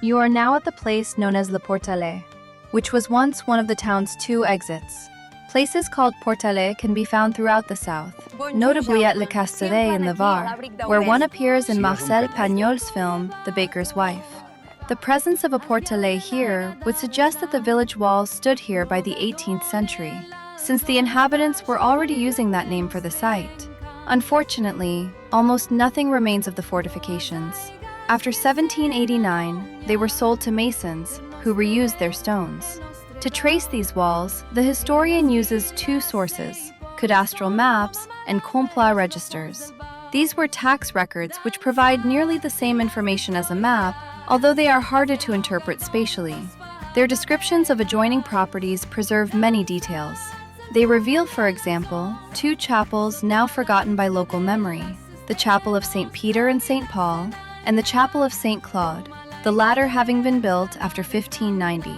You are now at the place known as Le Portalet, which was once one of the town's 2 exits. Places called Portalet can be found throughout the south, notably at Le Castellet in the Var, where one appears in Marcel Pagnol's film The Baker's Wife. The presence of a Portalet here would suggest that the village walls stood here by the 18th century, since the inhabitants were already using that name for the site. Unfortunately, almost nothing remains of the fortifications. After 1789, they were sold to masons, who reused their stones. To trace these walls, the historian uses 2 sources, cadastral maps and comptoir registers. These were tax records which provide nearly the same information as a map, although they are harder to interpret spatially. Their descriptions of adjoining properties preserve many details. They reveal, for example, 2 chapels now forgotten by local memory, the Chapel of St. Peter and St. Paul, and the Chapel of St. Claude, the latter having been built after 1590.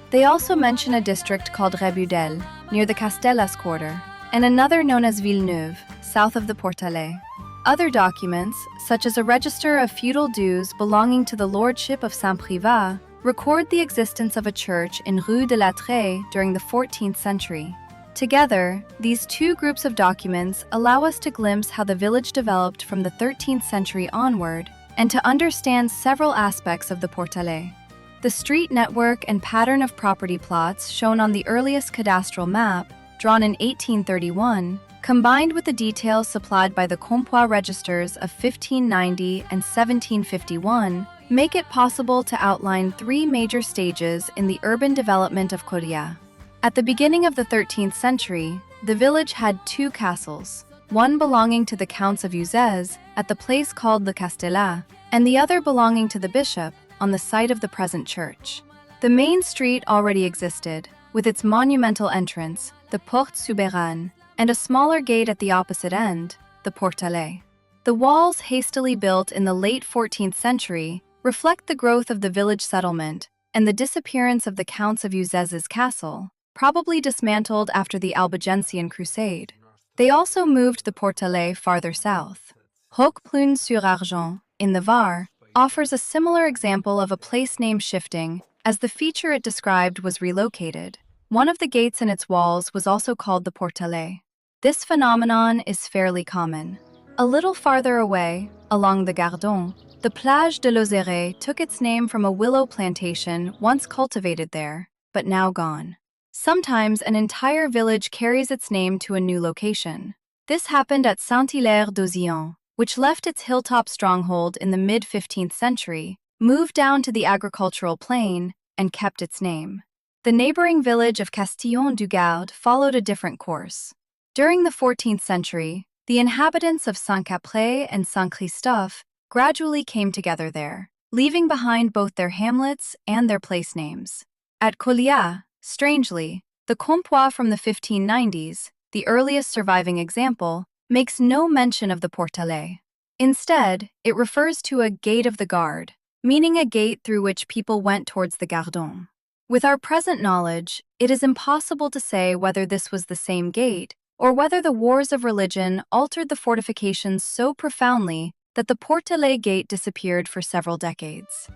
They also mention a district called Rebudel, near the Castellas quarter, and another known as Villeneuve, south of the Portalet. Other documents, such as a register of feudal dues belonging to the lordship of Saint-Privat, record the existence of a church in Rue de la Treille during the 14th century. Together, these 2 groups of documents allow us to glimpse how the village developed from the 13th century onward and to understand several aspects of the Portalet. The street network and pattern of property plots shown on the earliest cadastral map, drawn in 1831, combined with the details supplied by the comptoir registers of 1590 and 1751, make it possible to outline 3 major stages in the urban development of Coria. At the beginning of the 13th century, the village had 2 castles, one belonging to the Counts of Uzès at the place called Le Castellat, and the other belonging to the bishop on the site of the present church. The main street already existed, with its monumental entrance, the Porte Souberaine, and a smaller gate at the opposite end, the Portalet. The walls hastily built in the late 14th century reflect the growth of the village settlement and the disappearance of the Counts of Uzès' castle, probably dismantled after the Albigensian Crusade. They also moved the Portalet farther south. Roqueplune-sur-Argent, in the Var, offers a similar example of a place name shifting, as the feature it described was relocated. One of the gates in its walls was also called the Portalet. This phenomenon is fairly common. A little farther away, along the Gardon, the Plage de l'Ozéré took its name from a willow plantation once cultivated there, but now gone. Sometimes an entire village carries its name to a new location. This happened at Saint-Hilaire-d'Auzillon, which left its hilltop stronghold in the mid-15th century, moved down to the agricultural plain, and kept its name. The neighboring village of Castillon-du-Gard followed a different course. During the 14th century, the inhabitants of Saint-Caprais and Saint-Christophe gradually came together there, leaving behind both their hamlets and their place names. At Colia, strangely, the comptoir from the 1590s, the earliest surviving example, makes no mention of the Portalet. Instead, it refers to a gate of the guard, meaning a gate through which people went towards the Gardon. With our present knowledge, it is impossible to say whether this was the same gate or whether the wars of religion altered the fortifications so profoundly that the Portalet gate disappeared for several decades.